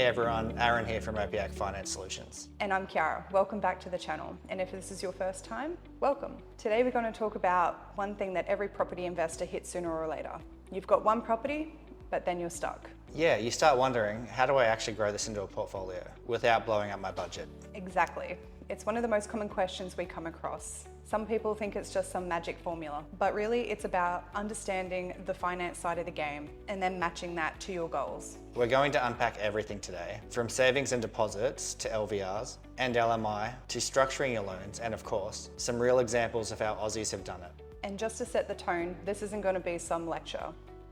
Hey everyone, Aaron here from Opiak Finance Solutions. And I'm Kiara. Welcome back to the channel. And if this is your first time, welcome. Today we're going to talk about one thing that every property investor hits sooner or later. You've got one property, but then you're stuck. Yeah, you start wondering, how do I actually grow this into a portfolio without blowing up my budget? Exactly. It's one of the most common questions we come across. Some people think it's just some magic formula, but really it's about understanding the finance side of the game and then matching that to your goals. We're going to unpack everything today, from savings and deposits to LVRs and LMI to structuring your loans and, of course, some real examples of how Aussies have done it. And just to set the tone, this isn't going to be some lecture.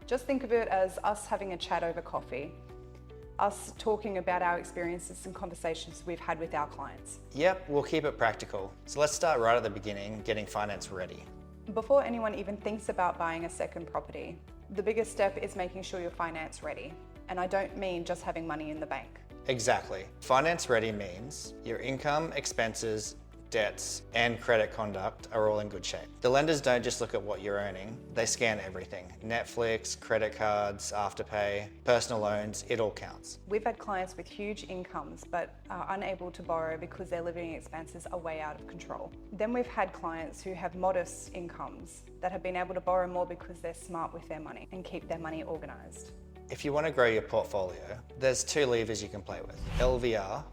Just think of it as us having a chat over coffee, us talking about our experiences and conversations we've had with our clients. Yep, we'll keep it practical. So let's start right at the beginning, getting finance ready. Before anyone even thinks about buying a second property, the biggest step is making sure you're finance ready. And I don't mean just having money in the bank. Exactly. Finance ready means your income, expenses, debts, and credit conduct are all in good shape. The lenders don't just look at what you're earning, they scan everything. Netflix, credit cards, Afterpay, personal loans, it all counts. We've had clients with huge incomes but are unable to borrow because their living expenses are way out of control. Then we've had clients who have modest incomes that have been able to borrow more because they're smart with their money and keep their money organised. If you want to grow your portfolio, there's two levers you can play with, LVR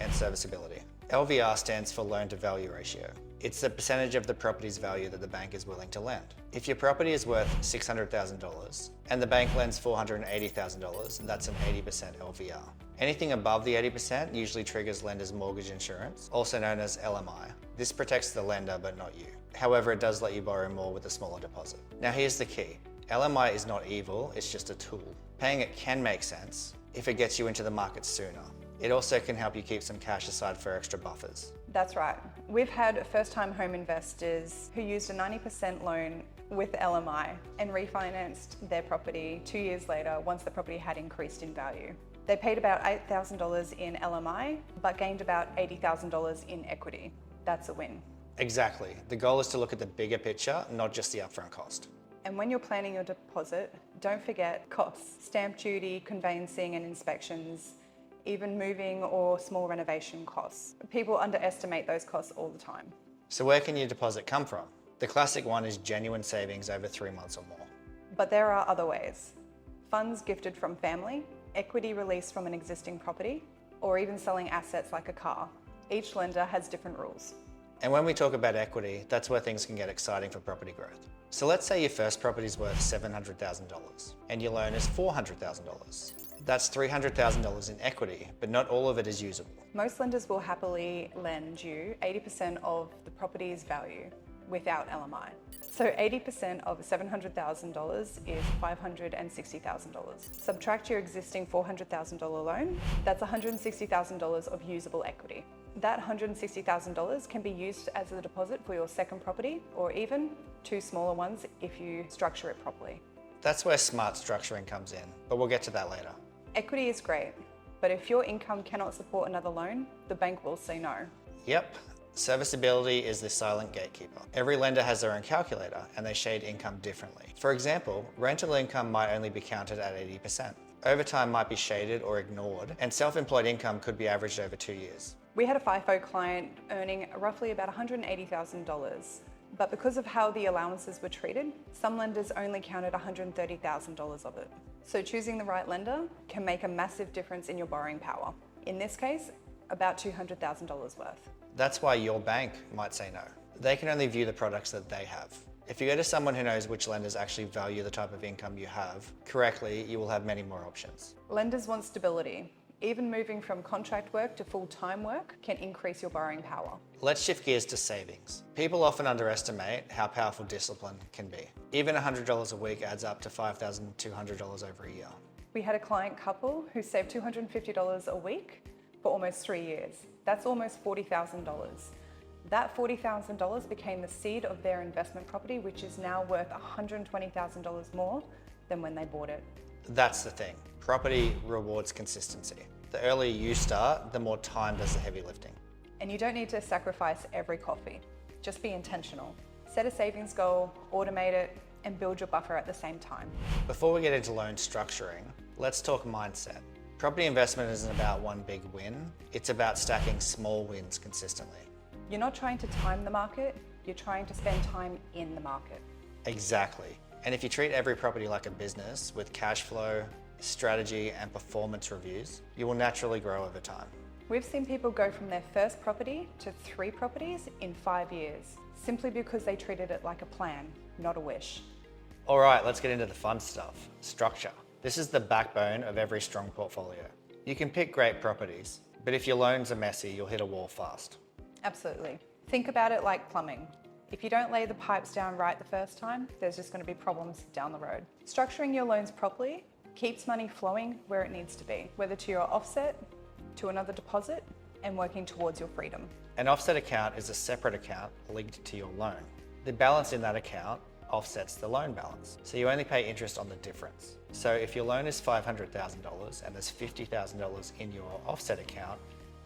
and serviceability. LVR stands for loan to value ratio. It's the percentage of the property's value that the bank is willing to lend. If your property is worth $600,000 and the bank lends $480,000, that's an 80% LVR. Anything above the 80% usually triggers lender's mortgage insurance, also known as LMI. This protects the lender but not you. However, it does let you borrow more with a smaller deposit. Now here's the key. LMI is not evil, it's just a tool. Paying it can make sense if it gets you into the market sooner. It also can help you keep some cash aside for extra buffers. That's right. We've had first-time home investors who used a 90% loan with LMI and refinanced their property 2 years later once the property had increased in value. They paid about $8,000 in LMI but gained about $80,000 in equity. That's a win. Exactly. The goal is to look at the bigger picture, not just the upfront cost. And when you're planning your deposit, don't forget costs, stamp duty, conveyancing and inspections, even moving or small renovation costs. People underestimate those costs all the time. So where can your deposit come from? The classic one is genuine savings over 3 months or more. But there are other ways. Funds gifted from family, equity released from an existing property, or even selling assets like a car. Each lender has different rules. And when we talk about equity, that's where things can get exciting for property growth. So let's say your first property is worth $700,000 and your loan is $400,000. That's $300,000 in equity, but not all of it is usable. Most lenders will happily lend you 80% of the property's value without LMI. So 80% of $700,000 is $560,000. Subtract your existing $400,000 loan, that's $160,000 of usable equity. That $160,000 can be used as a deposit for your second property or even 2 smaller ones if you structure it properly. That's where smart structuring comes in, but we'll get to that later. Equity is great, but if your income cannot support another loan, the bank will say no. Yep. Serviceability is the silent gatekeeper. Every lender has their own calculator and they shade income differently. For example, rental income might only be counted at 80%. Overtime might be shaded or ignored, and self-employed income could be averaged over 2 years. We had a FIFO client earning roughly about $180,000, but because of how the allowances were treated, some lenders only counted $130,000 of it. So choosing the right lender can make a massive difference in your borrowing power. In this case, about $200,000 worth. That's why your bank might say no. They can only view the products that they have. If you go to someone who knows which lenders actually value the type of income you have correctly, you will have many more options. Lenders want stability. Even moving from contract work to full-time work can increase your borrowing power. Let's shift gears to savings. People often underestimate how powerful discipline can be. Even $100 a week adds up to $5,200 over a year. We had a client couple who saved $250 a week for almost 3 years. That's almost $40,000. That $40,000 became the seed of their investment property, which is now worth $120,000 more than when they bought it. That's the thing. Property rewards consistency. The earlier you start, the more time does the heavy lifting. And you don't need to sacrifice every coffee. Just be intentional. Set a savings goal, automate it, and build your buffer at the same time. Before we get into loan structuring, let's talk mindset. Property investment isn't about one big win, it's about stacking small wins consistently. You're not trying to time the market, you're trying to spend time in the market. Exactly. And if you treat every property like a business with cash flow, strategy, and performance reviews, you will naturally grow over time. We've seen people go from their first property to 3 properties in 5 years, simply because they treated it like a plan, not a wish. All right, let's get into the fun stuff. Structure. This is the backbone of every strong portfolio. You can pick great properties, but if your loans are messy, you'll hit a wall fast. Absolutely. Think about it like plumbing. If you don't lay the pipes down right the first time, there's just going to be problems down the road. Structuring your loans properly keeps money flowing where it needs to be, whether to your offset, to another deposit, and working towards your freedom. An offset account is a separate account linked to your loan. The balance in that account offsets the loan balance, so you only pay interest on the difference. So if your loan is $500,000 and there's $50,000 in your offset account,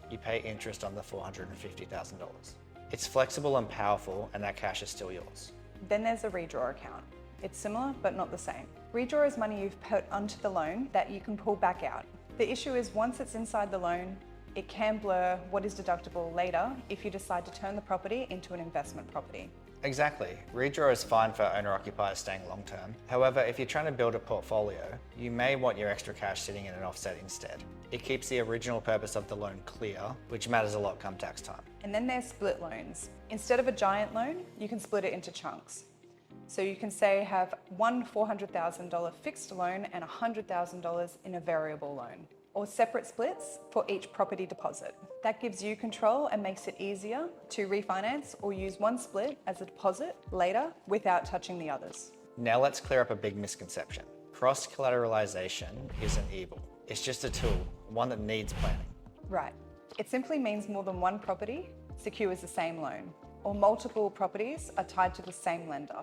you pay interest on the $450,000. It's flexible and powerful, and that cash is still yours. Then there's a redraw account. It's similar, but not the same. Redraw is money you've put onto the loan that you can pull back out. The issue is once it's inside the loan, it can blur what is deductible later if you decide to turn the property into an investment property. Exactly. Redraw is fine for owner-occupiers staying long-term. However, if you're trying to build a portfolio, you may want your extra cash sitting in an offset instead. It keeps the original purpose of the loan clear, which matters a lot come tax time. And then there's split loans. Instead of a giant loan, you can split it into chunks. So you can say have one $400,000 fixed loan and $100,000 in a variable loan, or separate splits for each property deposit. That gives you control and makes it easier to refinance or use one split as a deposit later without touching the others. Now let's clear up a big misconception. Cross-collateralization isn't evil. It's just a tool, one that needs planning. Right. It simply means more than one property secures the same loan, or multiple properties are tied to the same lender.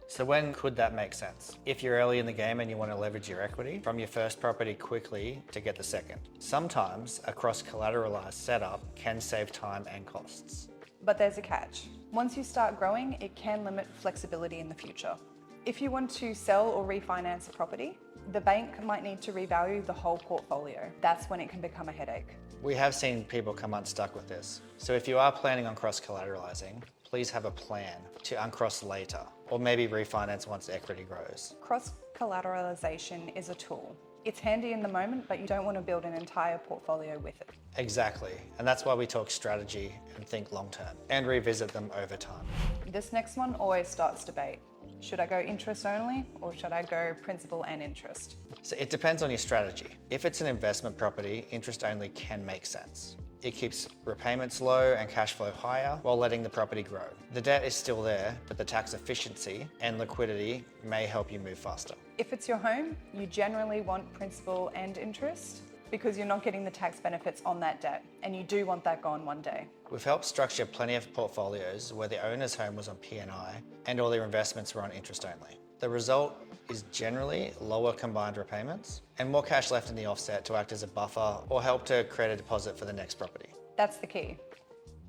So when could that make sense? If you're early in the game and you want to leverage your equity from your first property quickly to get the second. Sometimes a cross-collateralized setup can save time and costs. But there's a catch. Once you start growing, it can limit flexibility in the future. If you want to sell or refinance a property, the bank might need to revalue the whole portfolio. That's when it can become a headache. We have seen people come unstuck with this. So if you are planning on cross-collateralizing, please have a plan to uncross later, or maybe refinance once equity grows. Cross-collateralization is a tool. It's handy in the moment, but you don't want to build an entire portfolio with it. Exactly, and that's why we talk strategy and think long-term, and revisit them over time. This next one always starts debate. Should I go interest only, or should I go principal and interest? So it depends on your strategy. If it's an investment property, interest only can make sense. It keeps repayments low and cash flow higher while letting the property grow. The debt is still there, but the tax efficiency and liquidity may help you move faster. If it's your home, you generally want principal and interest because you're not getting the tax benefits on that debt, and you do want that gone one day. We've helped structure plenty of portfolios where the owner's home was on P&I and all their investments were on interest only. The result is generally lower combined repayments and more cash left in the offset to act as a buffer or help to create a deposit for the next property. That's the key.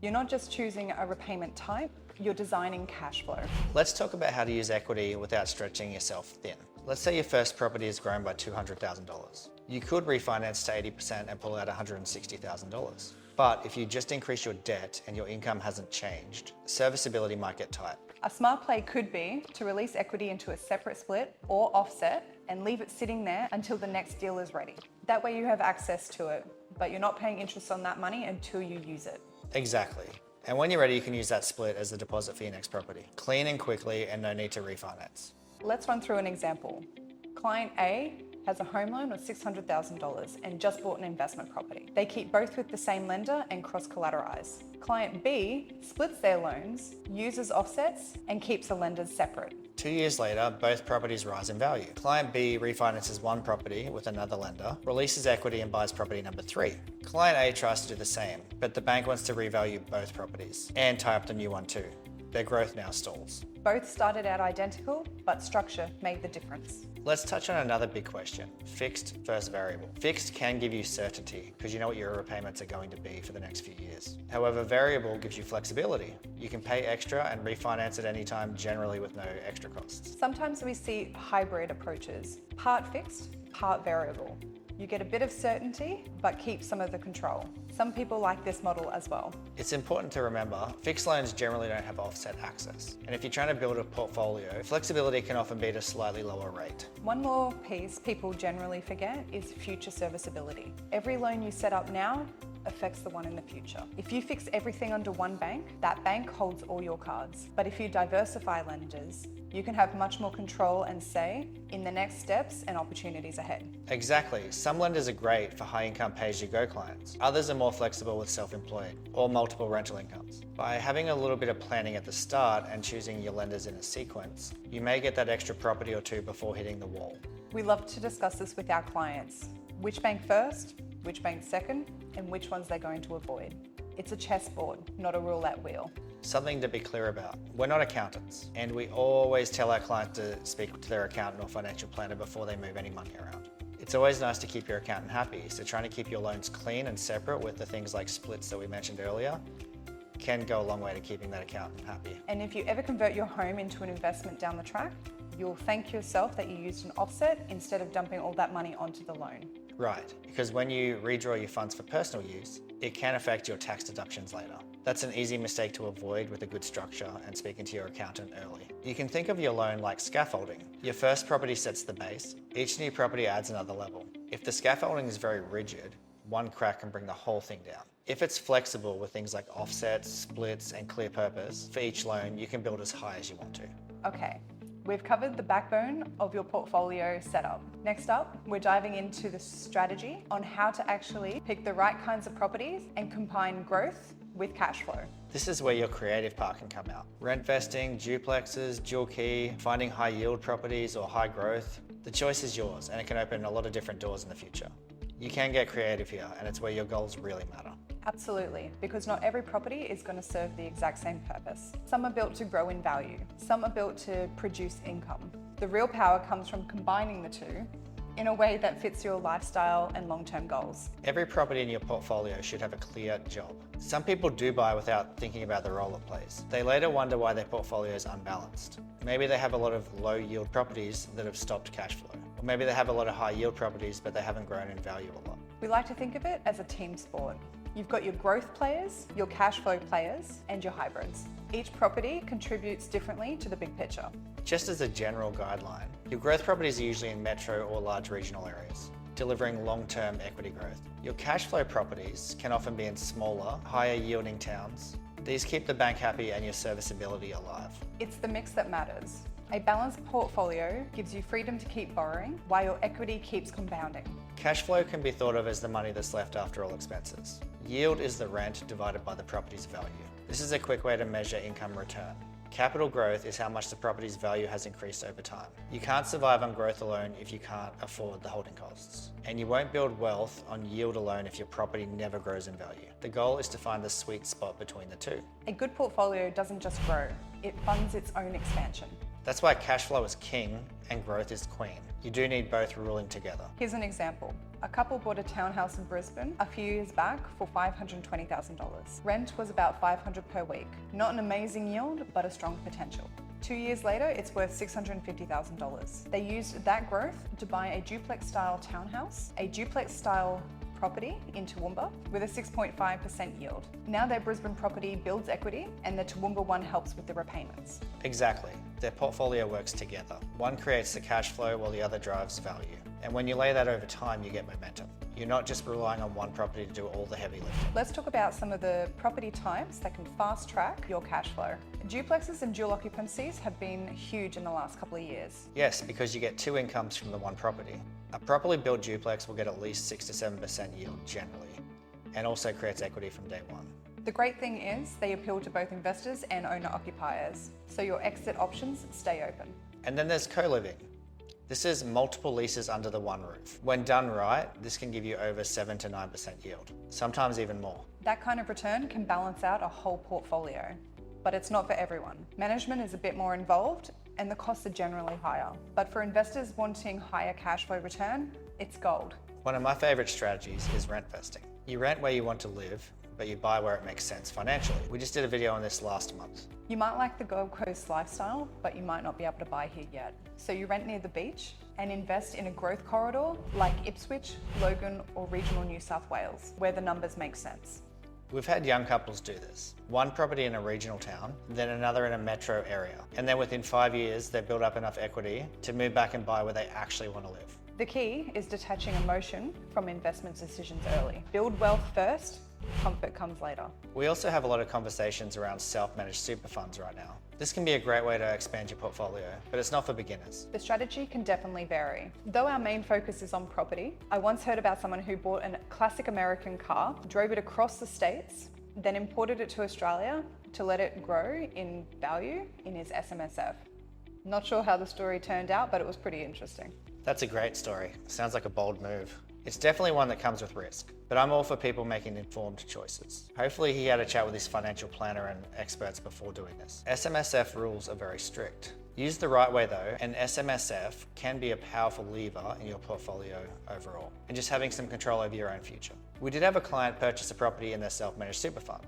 You're not just choosing a repayment type, you're designing cash flow. Let's talk about how to use equity without stretching yourself thin. Let's say your first property has grown by $200,000. You could refinance to 80% and pull out $160,000. But if you just increase your debt and your income hasn't changed, serviceability might get tight. A smart play could be to release equity into a separate split or offset and leave it sitting there until the next deal is ready. That way you have access to it, but you're not paying interest on that money until you use it. Exactly. And when you're ready, you can use that split as the deposit for your next property. Clean and quickly and no need to refinance. Let's run through an example. Client A has a home loan of $600,000 and just bought an investment property. They keep both with the same lender and cross-collateralize. Client B splits their loans, uses offsets, and keeps the lenders separate. 2 years later, both properties rise in value. Client B refinances one property with another lender, releases equity and buys property number 3. Client A tries to do the same, but the bank wants to revalue both properties and tie up the new one too. Their growth now stalls. Both started out identical, but structure made the difference. Let's touch on another big question, fixed versus variable. Fixed can give you certainty because you know what your repayments are going to be for the next few years. However, variable gives you flexibility. You can pay extra and refinance at any time, generally with no extra costs. Sometimes we see hybrid approaches, part fixed, part variable. You get a bit of certainty, but keep some of the control. Some people like this model as well. It's important to remember, fixed loans generally don't have offset access. And if you're trying to build a portfolio, flexibility can often be at a slightly lower rate. One more piece people generally forget is future serviceability. Every loan you set up now affects the one in the future. If you fix everything under one bank, that bank holds all your cards. But if you diversify lenders, you can have much more control and say in the next steps and opportunities ahead. Exactly. Some lenders are great for high-income pay-as-you-go clients. Others are more flexible with self-employed or multiple rental incomes. By having a little bit of planning at the start and choosing your lenders in a sequence, you may get that extra property or two before hitting the wall. We love to discuss this with our clients. Which bank first, which bank second, and which ones they're going to avoid. It's a chessboard, not a roulette wheel. Something to be clear about, we're not accountants, and we always tell our clients to speak to their accountant or financial planner before they move any money around. It's always nice to keep your accountant happy, so trying to keep your loans clean and separate with the things like splits that we mentioned earlier can go a long way to keeping that accountant happy. And if you ever convert your home into an investment down the track, you'll thank yourself that you used an offset instead of dumping all that money onto the loan. Right, because when you redraw your funds for personal use, it can affect your tax deductions later. That's an easy mistake to avoid with a good structure and speaking to your accountant early. You can think of your loan like scaffolding. Your first property sets the base. Each new property adds another level. If the scaffolding is very rigid, one crack can bring the whole thing down. If it's flexible with things like offsets, splits, and clear purpose, for each loan, you can build as high as you want to. Okay. We've covered the backbone of your portfolio setup. Next up, we're diving into the strategy on how to actually pick the right kinds of properties and combine growth with cash flow. This is where your creative part can come out. Rent vesting, duplexes, dual key, finding high yield properties or high growth. The choice is yours and it can open a lot of different doors in the future. You can get creative here and it's where your goals really matter. Absolutely, because not every property is going to serve the exact same purpose. Some are built to grow in value, some are built to produce income. The real power comes from combining the two in a way that fits your lifestyle and long-term goals. Every property in your portfolio should have a clear job. Some people do buy without thinking about the role it plays. They later wonder why their portfolio is unbalanced. Maybe they have a lot of low yield properties that have stopped cash flow. Or maybe they have a lot of high yield properties but they haven't grown in value a lot. We like to think of it as a team sport. You've got your growth players, your cash flow players, and your hybrids. Each property contributes differently to the big picture. Just as a general guideline, your growth properties are usually in metro or large regional areas, delivering long-term equity growth. Your cash flow properties can often be in smaller, higher yielding towns. These keep the bank happy and your serviceability alive. It's the mix that matters. A balanced portfolio gives you freedom to keep borrowing while your equity keeps compounding. Cash flow can be thought of as the money that's left after all expenses. Yield is the rent divided by the property's value. This is a quick way to measure income return. Capital growth is how much the property's value has increased over time. You can't survive on growth alone if you can't afford the holding costs. And you won't build wealth on yield alone if your property never grows in value. The goal is to find the sweet spot between the two. A good portfolio doesn't just grow, it funds its own expansion. That's why cash flow is king and growth is queen. You do need both ruling together. Here's an example. A couple bought a townhouse in Brisbane a few years back for $520,000. Rent was about $500 per week. Not an amazing yield, but a strong potential. 2 years later, it's worth $650,000. They used that growth to buy a duplex-style townhouse, a duplex-style property in Toowoomba with a 6.5% yield. Now their Brisbane property builds equity and the Toowoomba one helps with the repayments. Exactly. Their portfolio works together. One creates the cash flow while the other drives value. And when you lay that over time, you get momentum. You're not just relying on one property to do all the heavy lifting. Let's talk about some of the property types that can fast track your cash flow. Duplexes and dual occupancies have been huge in the last couple of years. Yes, because you get two incomes from the one property. A properly built duplex will get at least 6 to 7% yield generally, and also creates equity from day one. The great thing is they appeal to both investors and owner-occupiers, so your exit options stay open. And then there's co-living. This is multiple leases under the one roof. When done right, this can give you over 7 to 9% yield, sometimes even more. That kind of return can balance out a whole portfolio, but it's not for everyone. Management is a bit more involved and the costs are generally higher. But for investors wanting higher cash flow return, it's gold. One of my favorite strategies is rent vesting. You rent where you want to live, but you buy where it makes sense financially. We just did a video on this last month. You might like the Gold Coast lifestyle, but you might not be able to buy here yet. So you rent near the beach and invest in a growth corridor like Ipswich, Logan, or regional New South Wales, where the numbers make sense. We've had young couples do this. One property in a regional town, then another in a metro area. And then within 5 years, they build up enough equity to move back and buy where they actually want to live. The key is detaching emotion from investment decisions early. Build wealth first, comfort comes later. We also have a lot of conversations around self-managed super funds right now. This can be a great way to expand your portfolio, but it's not for beginners. The strategy can definitely vary. Though our main focus is on property, I once heard about someone who bought a classic American car, drove it across the states, then imported it to Australia to let it grow in value in his SMSF. Not sure how the story turned out, but it was pretty interesting. That's a great story. Sounds like a bold move. It's definitely one that comes with risk, but I'm all for people making informed choices. Hopefully he had a chat with his financial planner and experts before doing this. SMSF rules are very strict. Used the right way though, and SMSF can be a powerful lever in your portfolio overall, and just having some control over your own future. We did have a client purchase a property in their self-managed super fund.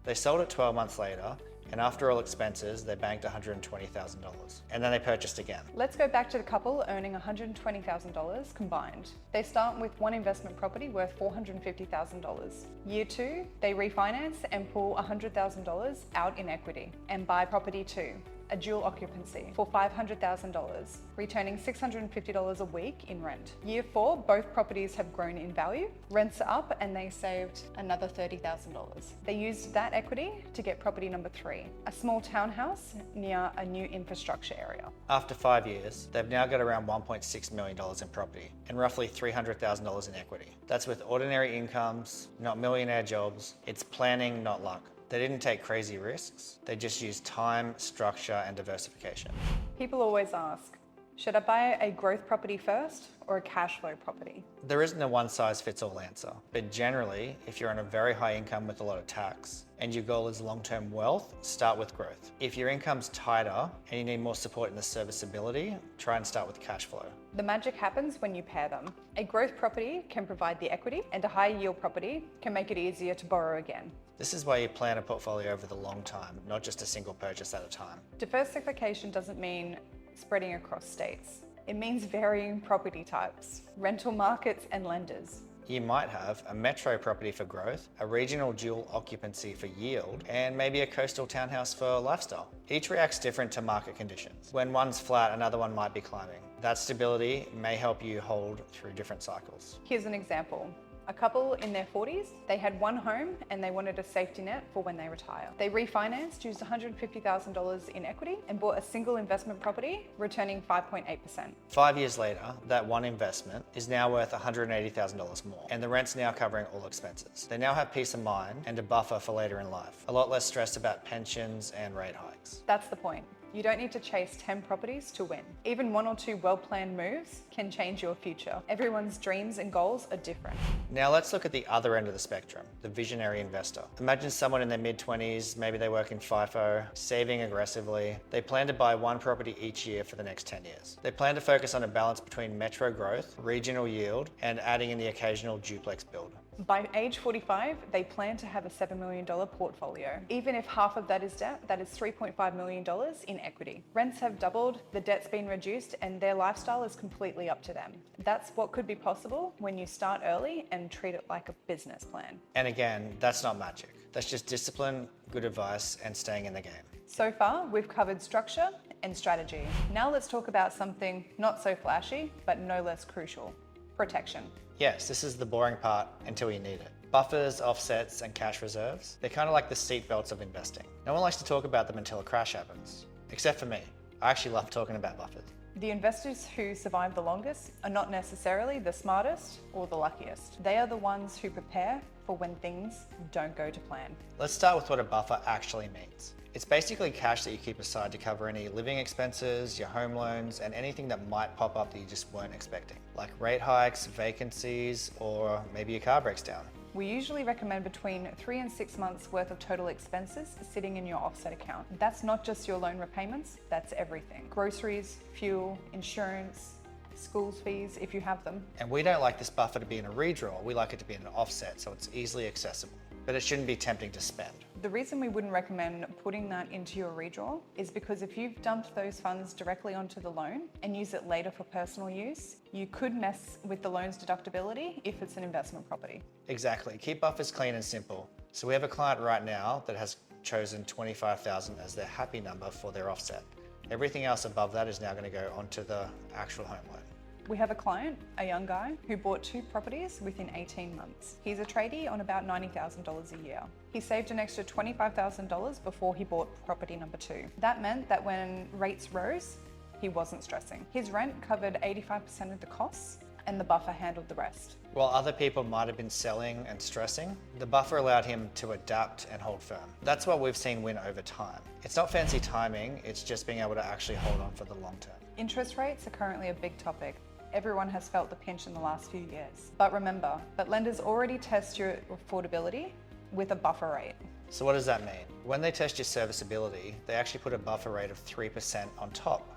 They sold it 12 months later, and after all expenses, they banked $120,000. And then they purchased again. Let's go back to the couple earning $120,000 combined. They start with one investment property worth $450,000. Year 2, they refinance and pull $100,000 out in equity and buy property 2, a dual occupancy, for $500,000, returning $650 a week in rent. Year 4, both properties have grown in value, rents are up, and they saved another $30,000. They used that equity to get property number 3, a small townhouse near a new infrastructure area. After 5 years, they've now got around $1.6 million in property and roughly $300,000 in equity. That's with ordinary incomes, not millionaire jobs. It's planning, not luck. They didn't take crazy risks. They just used time, structure, and diversification. People always ask, should I buy a growth property first or a cash flow property? There isn't a one-size-fits-all answer, but generally, if you're on a very high income with a lot of tax and your goal is long-term wealth, start with growth. If your income's tighter and you need more support in the serviceability, try and start with cash flow. The magic happens when you pair them. A growth property can provide the equity, and a high yield property can make it easier to borrow again. This is why you plan a portfolio over the long time, not just a single purchase at a time. Diversification doesn't mean spreading across states. It means varying property types, rental markets, and lenders. You might have a metro property for growth, a regional dual occupancy for yield, and maybe a coastal townhouse for lifestyle. Each reacts different to market conditions. When one's flat, another one might be climbing. That stability may help you hold through different cycles. Here's an example. A couple in their 40s, they had one home and they wanted a safety net for when they retire. They refinanced, used $150,000 in equity, and bought a single investment property, returning 5.8%. 5 years later, that one investment is now worth $180,000 more, and the rent's now covering all expenses. They now have peace of mind and a buffer for later in life. A lot less stressed about pensions and rate hikes. That's the point. You don't need to chase 10 properties to win. Even 1 or 2 well-planned moves can change your future. Everyone's dreams and goals are different. Now let's look at the other end of the spectrum, the visionary investor. Imagine someone in their mid-20s, maybe they work in FIFO, saving aggressively. They plan to buy one property each year for the next 10 years. They plan to focus on a balance between metro growth, regional yield, and adding in the occasional duplex build. By age 45, they plan to have a $7 million portfolio. Even if half of that is debt, that is $3.5 million in equity. Rents have doubled, the debt's been reduced, and their lifestyle is completely up to them. That's what could be possible when you start early and treat it like a business plan. And again, that's not magic. That's just discipline, good advice, and staying in the game. So far, we've covered structure and strategy. Now let's talk about something not so flashy, but no less crucial: protection. Yes, this is the boring part until you need it. Buffers, offsets, and cash reserves, they're kind of like the seatbelts of investing. No one likes to talk about them until a crash happens, except for me. I actually love talking about buffers. The investors who survive the longest are not necessarily the smartest or the luckiest. They are the ones who prepare for when things don't go to plan. Let's start with what a buffer actually means. It's basically cash that you keep aside to cover any living expenses, your home loans, and anything that might pop up that you just weren't expecting, like rate hikes, vacancies, or maybe your car breaks down. We usually recommend between 3 and 6 months worth of total expenses sitting in your offset account. That's not just your loan repayments, that's everything. Groceries, fuel, insurance, schools fees if you have them. And we don't like this buffer to be in a redraw, we like it to be in an offset so it's easily accessible. but it shouldn't be tempting to spend. The reason we wouldn't recommend putting that into your redraw is because if you've dumped those funds directly onto the loan and use it later for personal use, you could mess with the loan's deductibility if it's an investment property. Exactly. Keep buffers clean and simple. So we have a client right now that has chosen $25,000 as their happy number for their offset. Everything else above that is now going to go onto the actual home loan. We have a client, a young guy, who bought 2 properties within 18 months. He's a tradie on about $90,000 a year. He saved an extra $25,000 before he bought property number 2. That meant that when rates rose, he wasn't stressing. His rent covered 85% of the costs and the buffer handled the rest. While other people might have been selling and stressing, the buffer allowed him to adapt and hold firm. That's what we've seen win over time. It's not fancy timing, it's just being able to actually hold on for the long term. Interest rates are currently a big topic. Everyone has felt the pinch in the last few years. But remember that lenders already test your affordability with a buffer rate. So what does that mean? When they test your serviceability, they actually put a buffer rate of 3% on top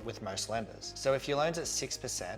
with most lenders. So if your loan's at 6%,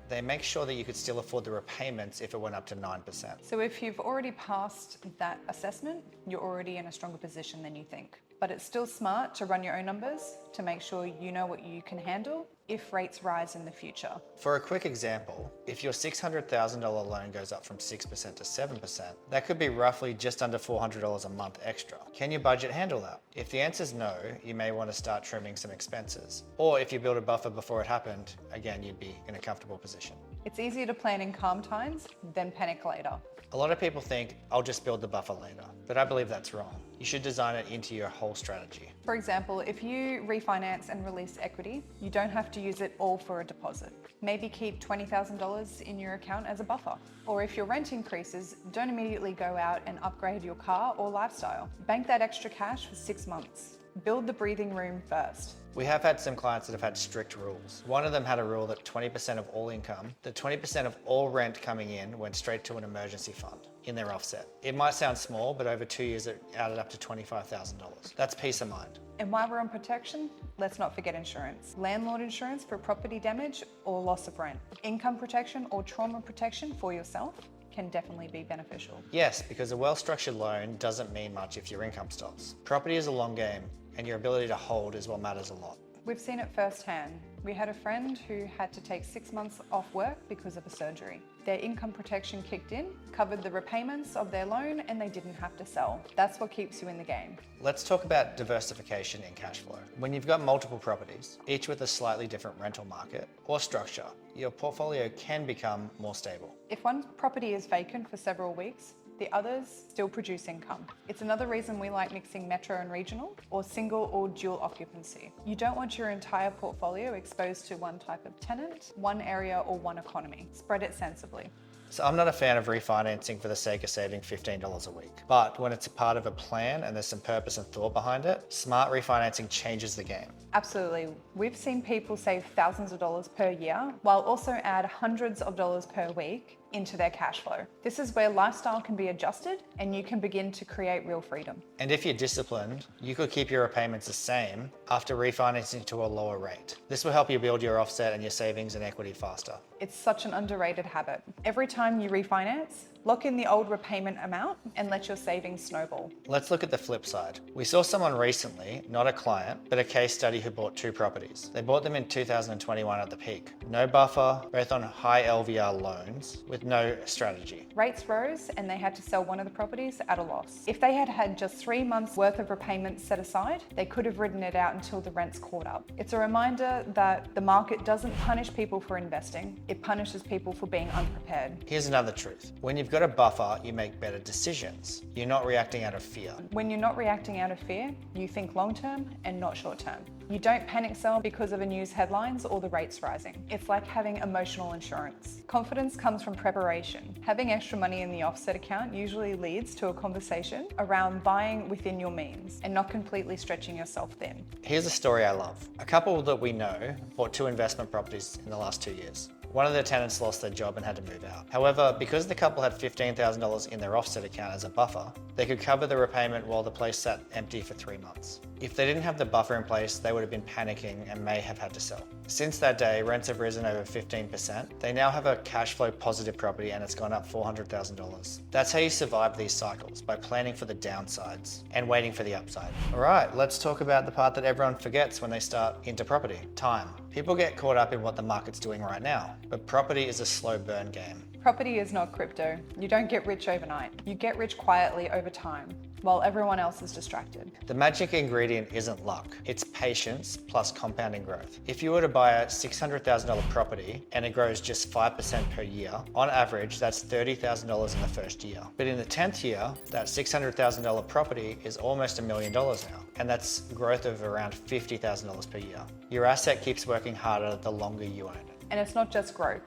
they make sure that you could still afford the repayments if it went up to 9%. So if you've already passed that assessment, you're already in a stronger position than you think. But it's still smart to run your own numbers to make sure you know what you can handle if rates rise in the future. For a quick example, if your $600,000 loan goes up from 6% to 7%, that could be roughly just under $400 a month extra. Can your budget handle that? If the answer is no, you may want to start trimming some expenses. Or if you build a buffer before it happened, again, you'd be in a comfortable position. It's easier to plan in calm times than panic later. A lot of people think, I'll just build the buffer later, but I believe that's wrong. You should design it into your whole strategy. For example, if you refinance and release equity, you don't have to use it all for a deposit. Maybe keep $20,000 in your account as a buffer. Or if your rent increases, don't immediately go out and upgrade your car or lifestyle. Bank that extra cash for 6 months. Build the breathing room first. We have had some clients that have had strict rules. One of them had a rule that 20% of all income, that 20% of all rent coming in went straight to an emergency fund in their offset. It might sound small, but over 2 years it added up to $25,000. That's peace of mind. And while we're on protection, let's not forget insurance. Landlord insurance for property damage or loss of rent. Income protection or trauma protection for yourself can definitely be beneficial. Yes, because a well-structured loan doesn't mean much if your income stops. Property is a long game, and your ability to hold is what matters a lot. We've seen it firsthand. We had a friend who had to take 6 months off work because of a surgery. Their income protection kicked in, covered the repayments of their loan, and they didn't have to sell. That's what keeps you in the game. Let's talk about diversification in cash flow. When you've got multiple properties, each with a slightly different rental market or structure, your portfolio can become more stable. If one property is vacant for several weeks, the others still produce income. It's another reason we like mixing metro and regional or single or dual occupancy. You don't want your entire portfolio exposed to one type of tenant, one area or one economy. Spread it sensibly. So I'm not a fan of refinancing for the sake of saving $15 a week. But when it's a part of a plan and there's some purpose and thought behind it, smart refinancing changes the game. Absolutely. We've seen people save thousands of dollars per year while also add hundreds of dollars per week into their cash flow. This is where lifestyle can be adjusted and you can begin to create real freedom. And if you're disciplined, you could keep your repayments the same after refinancing to a lower rate. This will help you build your offset and your savings and equity faster. It's such an underrated habit. Every time you refinance, lock in the old repayment amount and let your savings snowball. Let's look at the flip side. We saw someone recently, not a client, but a case study who bought 2 properties. They bought them in 2021 at the peak. No buffer, both on high LVR loans with no strategy. Rates rose and they had to sell one of the properties at a loss. If they had had just 3 months worth of repayments set aside, they could have ridden it out until the rents caught up. It's a reminder that the market doesn't punish people for investing, it punishes people for being unprepared. Here's another truth. When you've got a buffer, you make better decisions. You're not reacting out of fear. When you're not reacting out of fear, you think long-term and not short-term. You don't panic sell because of the news headlines or the rates rising. It's like having emotional insurance. Confidence comes from preparation. Having extra money in the offset account usually leads to a conversation around buying within your means and not completely stretching yourself thin. Here's a story I love. A couple that we know bought 2 investment properties in the last 2 years. One of the tenants lost their job and had to move out. However, because the couple had $15,000 in their offset account as a buffer, they could cover the repayment while the place sat empty for 3 months. If they didn't have the buffer in place, they would have been panicking and may have had to sell. Since that day, rents have risen over 15%. They now have a cash flow positive property and it's gone up $400,000. That's how you survive these cycles, by planning for the downsides and waiting for the upside. All right, let's talk about the part that everyone forgets when they start into property: time. People get caught up in what the market's doing right now, but property is a slow burn game. Property is not crypto. You don't get rich overnight. You get rich quietly over time, while everyone else is distracted. The magic ingredient isn't luck, it's patience plus compounding growth. If you were to buy a $600,000 property and it grows just 5% per year, on average, that's $30,000 in the first year. But in the 10th year, that $600,000 property is almost $1 million now, and that's growth of around $50,000 per year. Your asset keeps working harder the longer you own it. And it's not just growth.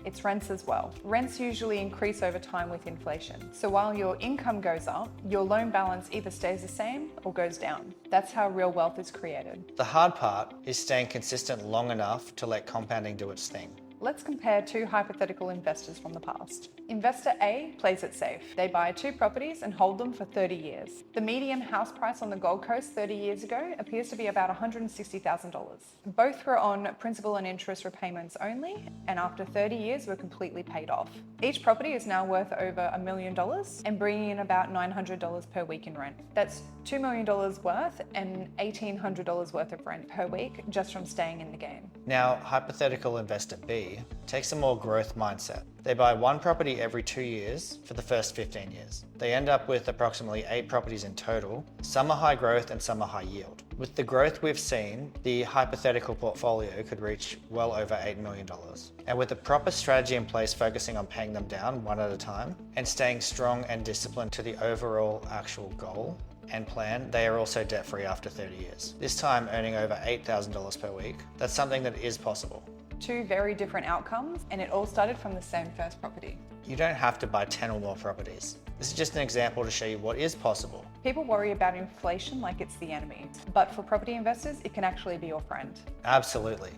It's rents as well. Rents usually increase over time with inflation. So while your income goes up, your loan balance either stays the same or goes down. That's how real wealth is created. The hard part is staying consistent long enough to let compounding do its thing. Let's compare two hypothetical investors from the past. Investor A plays it safe. They buy 2 properties and hold them for 30 years. The median house price on the Gold Coast 30 years ago appears to be about $160,000. Both were on principal and interest repayments only, and after 30 years were completely paid off. Each property is now worth over $1 million and bringing in about $900 per week in rent. That's $2 million worth and $1,800 worth of rent per week just from staying in the game. Now, hypothetical investor B takes a more growth mindset. They buy 1 property every 2 years for the first 15 years. They end up with approximately 8 properties in total. Some are high growth and some are high yield. With the growth we've seen, the hypothetical portfolio could reach well over $8 million. And with the proper strategy in place, focusing on paying them down one at a time and staying strong and disciplined to the overall actual goal and plan, they are also debt-free after 30 years. This time earning over $8,000 per week. That's something that is possible. 2 very different outcomes, and it all started from the same first property. You don't have to buy 10 or more properties. This is just an example to show you what is possible. People worry about inflation like it's the enemy, but for property investors, it can actually be your friend. Absolutely.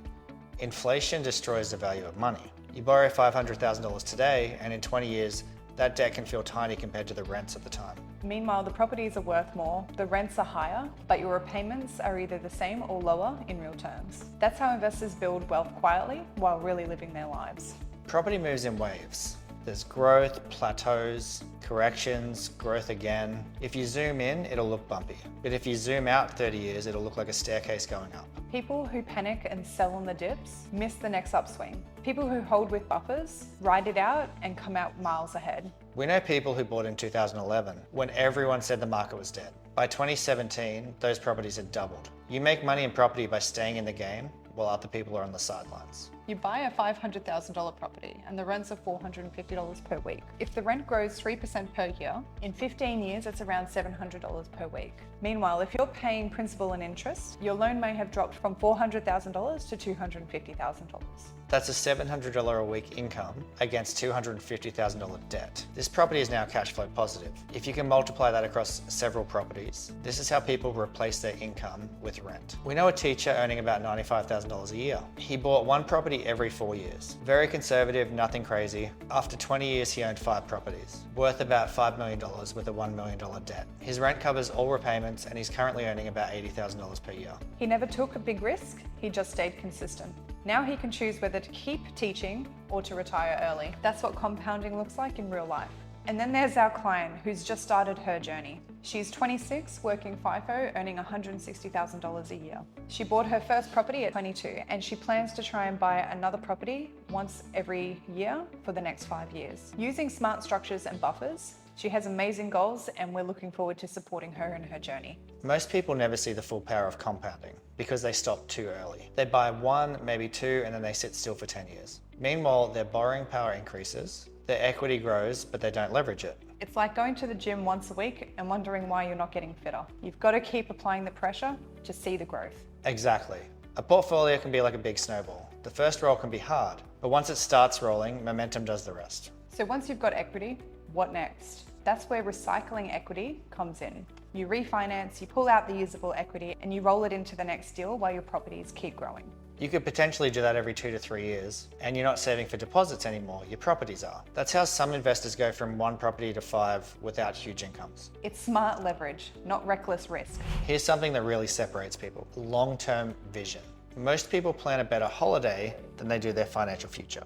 Inflation destroys the value of money. You borrow $500,000 today, and in 20 years, that debt can feel tiny compared to the rents at the time. Meanwhile, the properties are worth more, the rents are higher, but your repayments are either the same or lower in real terms. That's how investors build wealth quietly while really living their lives. Property moves in waves. There's growth, plateaus, corrections, growth again. If you zoom in, it'll look bumpy. But if you zoom out 30 years, it'll look like a staircase going up. People who panic and sell on the dips miss the next upswing. People who hold with buffers ride it out and come out miles ahead. We know people who bought in 2011 when everyone said the market was dead. By 2017, those properties had doubled. You make money in property by staying in the game while other people are on the sidelines. You buy a $500,000 property and the rents are $450 per week. If the rent grows 3% per year, in 15 years it's around $700 per week. Meanwhile, if you're paying principal and interest, your loan may have dropped from $400,000 to $250,000. That's a $700 a week income against $250,000 debt. This property is now cash flow positive. If you can multiply that across several properties, this is how people replace their income with rent. We know a teacher earning about $95,000 a year. He bought 1 property every 4 years. Very conservative, nothing crazy. After 20 years, he owned 5 properties, worth about $5 million with a $1 million debt. His rent covers all repayments and he's currently earning about $80,000 per year. He never took a big risk, he just stayed consistent. Now he can choose whether to keep teaching or to retire early. That's what compounding looks like in real life. And then there's our client who's just started her journey. She's 26, working FIFO, earning $160,000 a year. She bought her first property at 22 and she plans to try and buy another property once every year for the next 5 years. Using smart structures and buffers, she has amazing goals and we're looking forward to supporting her in her journey. Most people never see the full power of compounding because they stop too early. They buy 1, maybe 2, and then they sit still for 10 years. Meanwhile, their borrowing power increases, their equity grows, but they don't leverage it. It's like going to the gym once a week and wondering why you're not getting fitter. You've got to keep applying the pressure to see the growth. Exactly. A portfolio can be like a big snowball. The first roll can be hard, but once it starts rolling, momentum does the rest. So once you've got equity, what next? That's where recycling equity comes in. You refinance, you pull out the usable equity, and you roll it into the next deal while your properties keep growing. You could potentially do that every 2 to 3 years, and you're not saving for deposits anymore, your properties are. That's how some investors go from 1 property to 5 without huge incomes. It's smart leverage, not reckless risk. Here's something that really separates people: long-term vision. Most people plan a better holiday than they do their financial future.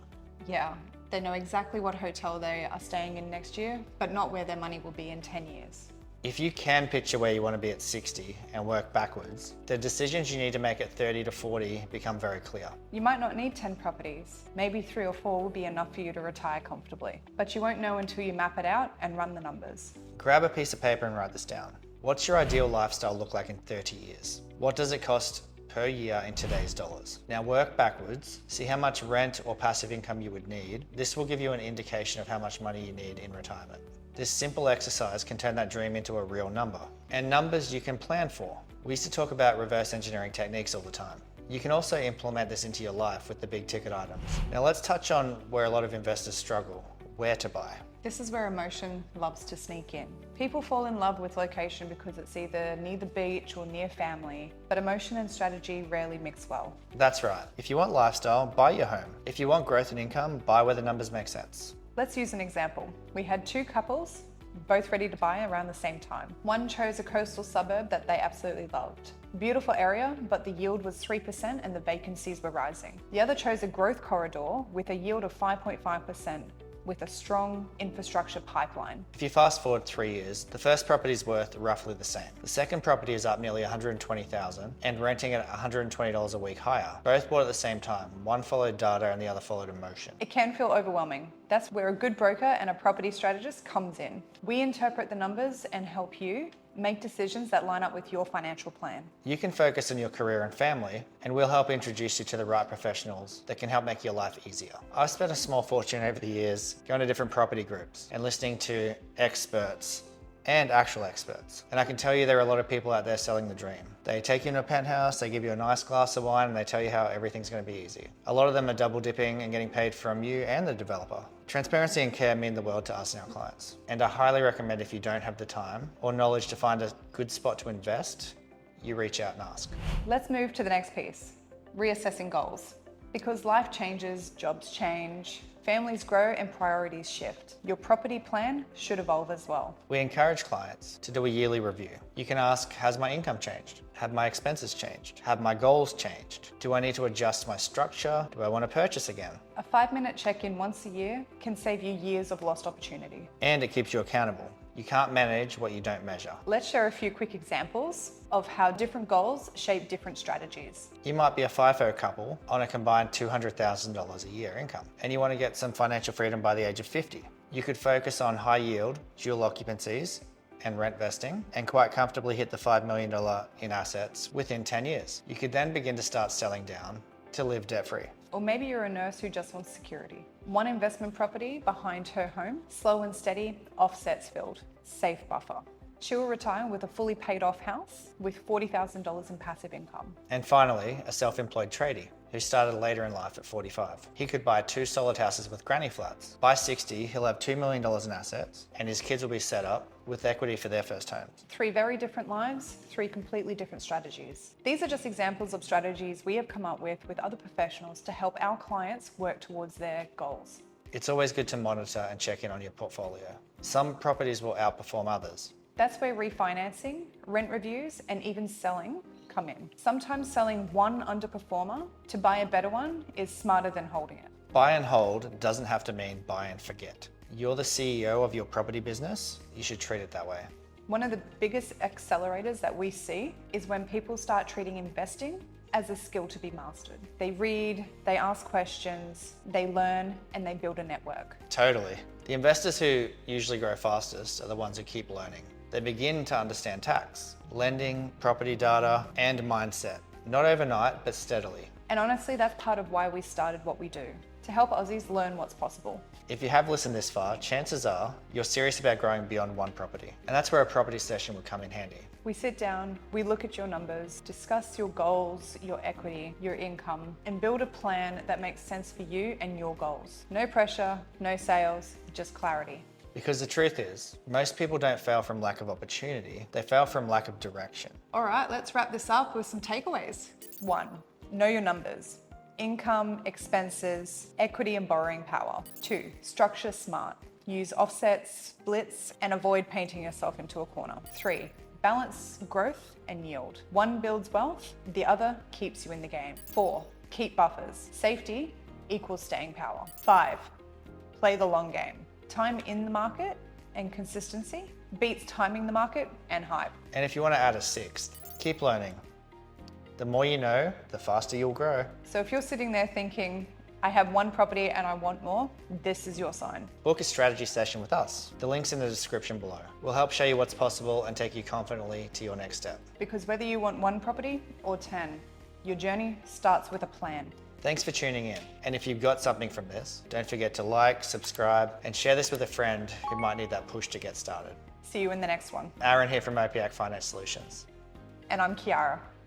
Yeah, they know exactly what hotel they are staying in next year, but not where their money will be in 10 years. If you can picture where you want to be at 60 and work backwards, the decisions you need to make at 30 to 40 become very clear. You might not need 10 properties. Maybe 3 or 4 will be enough for you to retire comfortably, but you won't know until you map it out and run the numbers. Grab a piece of paper and write this down. What's your ideal lifestyle look like in 30 years? What does it cost per year in today's dollars? Now work backwards, see how much rent or passive income you would need. This will give you an indication of how much money you need in retirement. This simple exercise can turn that dream into a real number, and numbers you can plan for. We used to talk about reverse engineering techniques all the time. You can also implement this into your life with the big ticket items. Now let's touch on where a lot of investors struggle, where to buy. This is where emotion loves to sneak in. People fall in love with location because it's either near the beach or near family, but emotion and strategy rarely mix well. That's right. If you want lifestyle, buy your home. If you want growth and income, buy where the numbers make sense. Let's use an example. We had 2 couples, both ready to buy around the same time. One chose a coastal suburb that they absolutely loved. Beautiful area, but the yield was 3% and the vacancies were rising. The other chose a growth corridor with a yield of 5.5%. with a strong infrastructure pipeline. If you fast forward 3 years, the first property is worth roughly the same. The second property is up nearly $120,000 and renting at $120 a week higher. Both bought at the same time. One followed data and the other followed emotion. It can feel overwhelming. That's where a good broker and a property strategist comes in. We interpret the numbers and help you make decisions that line up with your financial plan. You can focus on your career and family, and we'll help introduce you to the right professionals that can help make your life easier. I've spent a small fortune over the years going to different property groups and listening to experts and actual experts. And I can tell you there are a lot of people out there selling the dream. They take you in a penthouse, they give you a nice glass of wine, and they tell you how everything's going to be easy. A lot of them are double dipping and getting paid from you and the developer. Transparency and care mean the world to us and our clients. And I highly recommend, if you don't have the time or knowledge to find a good spot to invest, you reach out and ask. Let's move to the next piece, reassessing goals. Because life changes, jobs change, families grow and priorities shift. Your property plan should evolve as well. We encourage clients to do a yearly review. You can ask, has my income changed? Have my expenses changed? Have my goals changed? Do I need to adjust my structure? Do I want to purchase again? A 5-minute check-in once a year can save you years of lost opportunity. And it keeps you accountable. You can't manage what you don't measure. Let's share a few quick examples of how different goals shape different strategies. You might be a FIFO couple on a combined $200,000 a year income, and you want to get some financial freedom by the age of 50. You could focus on high yield, dual occupancies, and rent vesting, and quite comfortably hit the $5 million in assets within 10 years. You could then begin to start selling down to live debt-free. Or maybe you're a nurse who just wants security. One investment property behind her home, slow and steady, offsets filled, safe buffer. She will retire with a fully paid off house with $40,000 in passive income. And finally, a self-employed tradie who started later in life at 45. He could buy 2 solid houses with granny flats. By 60, he'll have $2 million in assets, and his kids will be set up with equity for their first homes. 3 very different lives, 3 completely different strategies. These are just examples of strategies we have come up with other professionals to help our clients work towards their goals. It's always good to monitor and check in on your portfolio. Some properties will outperform others. That's where refinancing, rent reviews, and even selling come in. Sometimes selling one underperformer to buy a better one is smarter than holding it. Buy and hold doesn't have to mean buy and forget. You're the CEO of your property business. You should treat it that way. One of the biggest accelerators that we see is when people start treating investing as a skill to be mastered. They read, they ask questions, they learn, and they build a network. Totally. The investors who usually grow fastest are the ones who keep learning. They begin to understand tax, lending, property data, and mindset. Not overnight, but steadily. And honestly, that's part of why we started what we do, to help Aussies learn what's possible. If you have listened this far, chances are you're serious about growing beyond one property. And that's where a property session would come in handy. We sit down, we look at your numbers, discuss your goals, your equity, your income, and build a plan that makes sense for you and your goals. No pressure, no sales, just clarity. Because the truth is, most people don't fail from lack of opportunity, they fail from lack of direction. All right, let's wrap this up with some takeaways. 1, know your numbers. Income, expenses, equity and borrowing power. 2, structure smart. Use offsets, splits, and avoid painting yourself into a corner. 3, Balance growth and yield. One builds wealth, the other keeps you in the game. 4, keep buffers. Safety equals staying power. 5, play the long game. Time in the market and consistency beats timing the market and hype. And if you want to add a 6th, keep learning. The more you know, the faster you'll grow. So if you're sitting there thinking, I have one property and I want more, this is your sign. Book a strategy session with us. The link's in the description below. We'll help show you what's possible and take you confidently to your next step. Because whether you want one property or 10, your journey starts with a plan. Thanks for tuning in. And if you've got something from this, don't forget to like, subscribe, and share this with a friend who might need that push to get started. See you in the next one. Aaron here from Opiak Finance Solutions. And I'm Kiara.